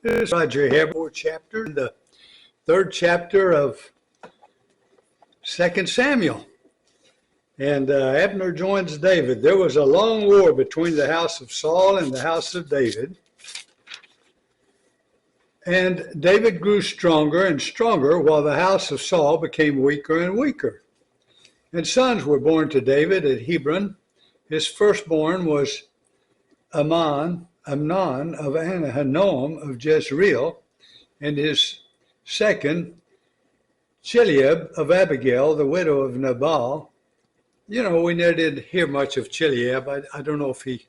This is Roger here, fourth chapter, the third chapter of 2 Samuel. And Abner joins David. There was a long war between the house of Saul and the house of David. And David grew stronger and stronger while the house of Saul became weaker and weaker. And sons were born to David at Hebron. His firstborn was Amnon of Ahinoam of Jezreel, and his second, Chileab of Abigail, the widow of Nabal. You know, we never did hear much of Chileab. I don't know if he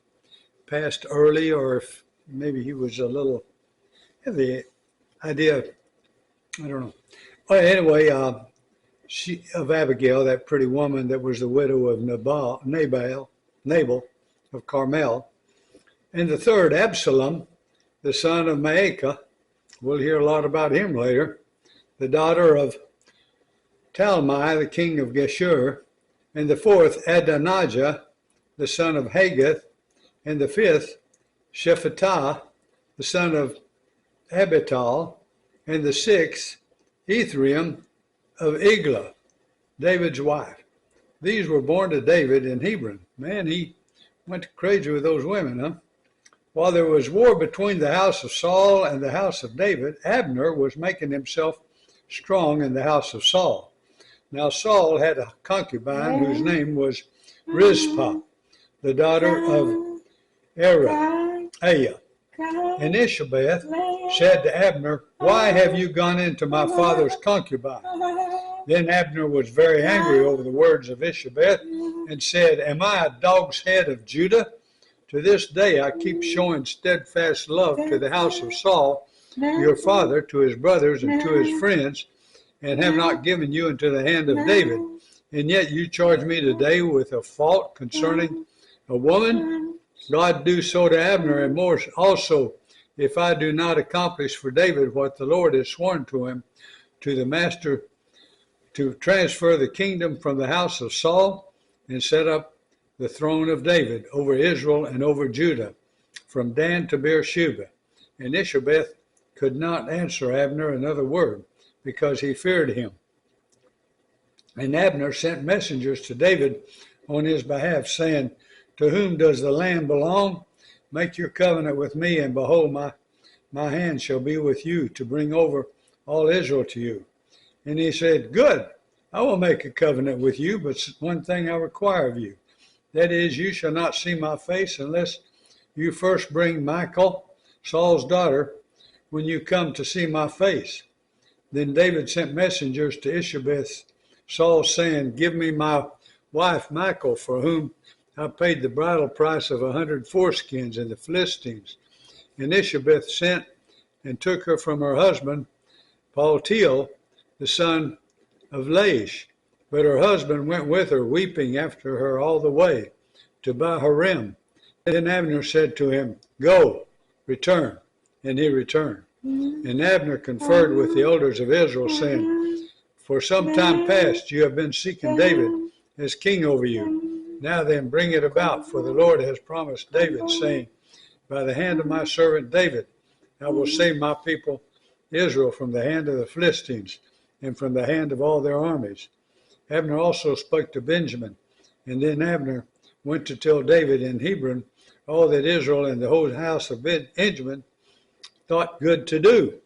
passed early or if maybe he was a little, the idea, I don't know. Well, anyway, she of Abigail, that pretty woman that was the widow of Nabal of Carmel. And the third, Absalom, the son of Maacah. We'll hear a lot about him later. The daughter of Talmai, the king of Geshur. And the fourth, Adonijah, the son of Haggith. And the fifth, Shephatiah, the son of Abital. And the sixth, Ephraim of Eglah, David's wife. These were born to David in Hebron. Man, he went crazy with those women, huh? While there was war between the house of Saul and the house of David, Abner was making himself strong in the house of Saul. Now Saul had a concubine whose name was Rizpah, the daughter of Aiah. And Ishabeth said to Abner, "Why have you gone into my father's concubine?" Then Abner was very angry over the words of Ishabeth and said, "Am I a dog's head of Judah? To this day I keep showing steadfast love to the house of Saul, your father, to his brothers and to his friends, and have not given you into the hand of David. And yet you charge me today with a fault concerning a woman? God do so to Abner and more also, if I do not accomplish for David what the Lord has sworn to him, to the master, to transfer the kingdom from the house of Saul and set up the throne of David over Israel and over Judah, from Dan to Beersheba." And Ishabeth could not answer Abner another word, because he feared him. And Abner sent messengers to David on his behalf, saying, "To whom does the land belong? Make your covenant with me, and behold, my hand shall be with you to bring over all Israel to you." And he said, "Good, I will make a covenant with you, but one thing I require of you. That is, you shall not see my face unless you first bring Michal, Saul's daughter, when you come to see my face." Then David sent messengers to Ishabeth, Saul, saying, "Give me my wife Michal, for whom I paid the bridal price of 100 foreskins in the Philistines." And Ishabeth sent and took her from her husband, Paltiel, the son of Laish. But her husband went with her, weeping after her all the way to Bahurim. Then Abner said to him, "Go, return." And he returned. And Abner conferred with the elders of Israel, saying, "For some time past you have been seeking David as king over you. Now then, bring it about, for the Lord has promised David, saying, by the hand of my servant David, I will save my people Israel from the hand of the Philistines and from the hand of all their armies." Abner also spoke to Benjamin, and then Abner went to tell David in Hebron all that Israel and the whole house of Benjamin thought good to do.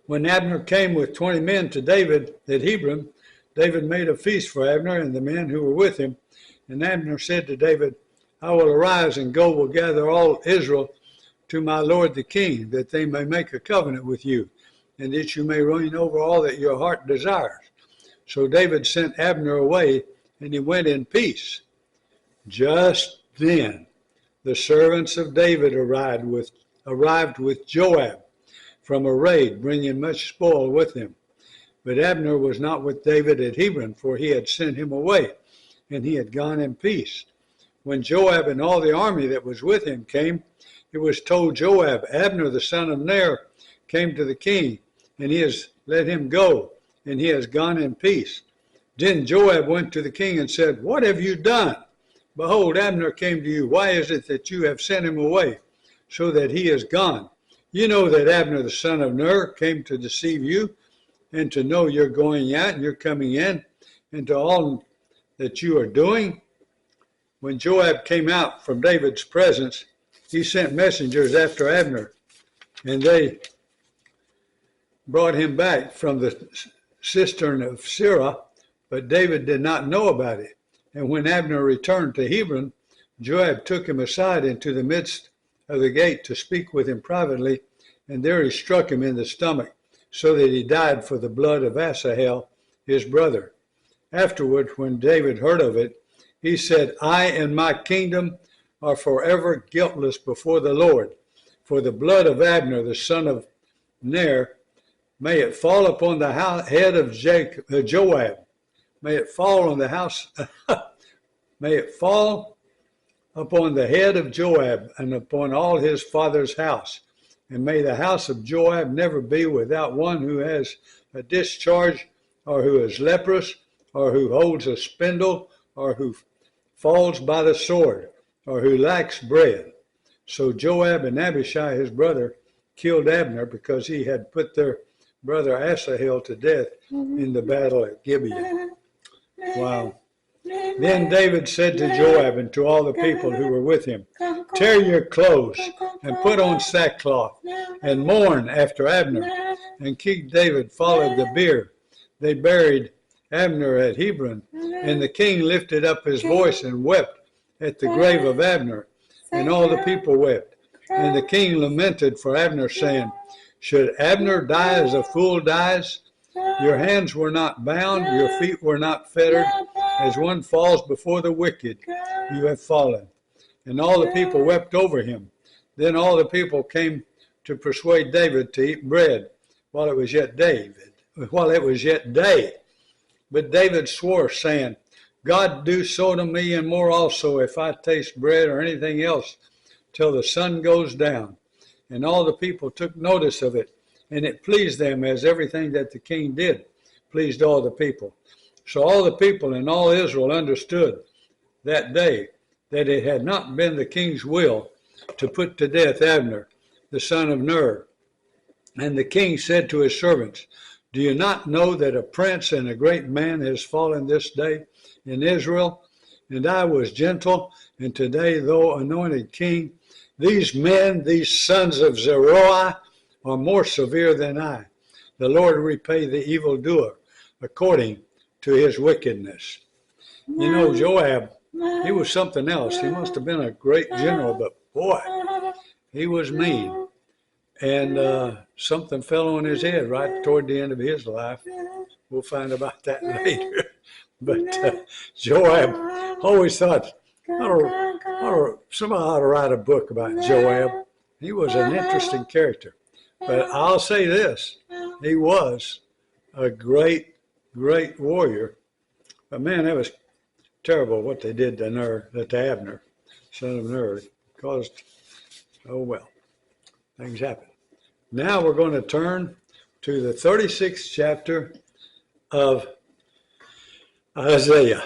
When Abner came with 20 men to David at Hebron, David made a feast for Abner and the men who were with him. And Abner said to David, "I will arise and go will gather all Israel to my lord the king, that they may make a covenant with you, and that you may reign over all that your heart desires." So David sent Abner away, and he went in peace. Just then the servants of David arrived with Joab from a raid, bringing much spoil with him. But Abner was not with David at Hebron, for he had sent him away, and he had gone in peace. When Joab and all the army that was with him came, it was told Joab, "Abner the son of Ner came to the king, and he has let him go, and he has gone in peace." Then Joab went to the king and said, "What have you done? Behold, Abner came to you. Why is it that you have sent him away, so that he is gone? You know that Abner the son of Ner came to deceive you, and to know you're going out and you're coming in, and to all that you are doing. When Joab came out from David's presence, he sent messengers after Abner, and they brought him back from the cistern of Sirah, but David did not know about it. And when Abner returned to Hebron, Joab took him aside into the midst of the gate to speak with him privately, and there he struck him in the stomach, so that he died for the blood of Asahel, his brother. Afterward, when David heard of it, he said, I and my kingdom are forever guiltless before the Lord, for the blood of Abner, the son of Ner, may it fall upon the head of Joab. May it fall on the house. May it fall upon the head of Joab and upon all his father's house. And may the house of Joab never be without one who has a discharge, or who is leprous, or who holds a spindle, or who falls by the sword, or who lacks bread. So Joab and Abishai, his brother, killed Abner because he had put their brother Asahel to death in the battle at Gibeah. Wow. Then David said to Joab and to all the people who were with him, tear your clothes and put on sackcloth and mourn after Abner. And King David followed the bier. They buried Abner at Hebron, and the king lifted up his voice and wept at the grave of Abner, and all the people wept. And the king lamented for Abner, saying, should Abner die as a fool dies? Your hands were not bound, your feet were not fettered. As one falls before the wicked, you have fallen. And all the people wept over him. Then all the people came to persuade David to eat bread while it was yet day. But David swore, saying, God do so to me and more also, if I taste bread or anything else till the sun goes down. And all the people took notice of it, and it pleased them, as everything that the king did pleased all the people. So all the people and all Israel understood that day that it had not been the king's will to put to death Abner, the son of Ner. And the king said to his servants, do you not know that a prince and a great man has fallen this day in Israel? And I was gentle, and today, though anointed king, these men, these sons of Zeruiah, are more severe than I. The Lord repay the evildoer according to his wickedness. You know, Joab, he was something else. He must have been a great general, but boy, he was mean. And something fell on his head right toward the end of his life. We'll find about that later. But Joab, always thought, somebody ought to write a book about Joab. He was an interesting character. But I'll say this, he was a great, great warrior. But man, that was terrible what they did to Abner, son of Ner. It caused, oh well, things happen. Now we're going to turn to the 36th chapter of Isaiah.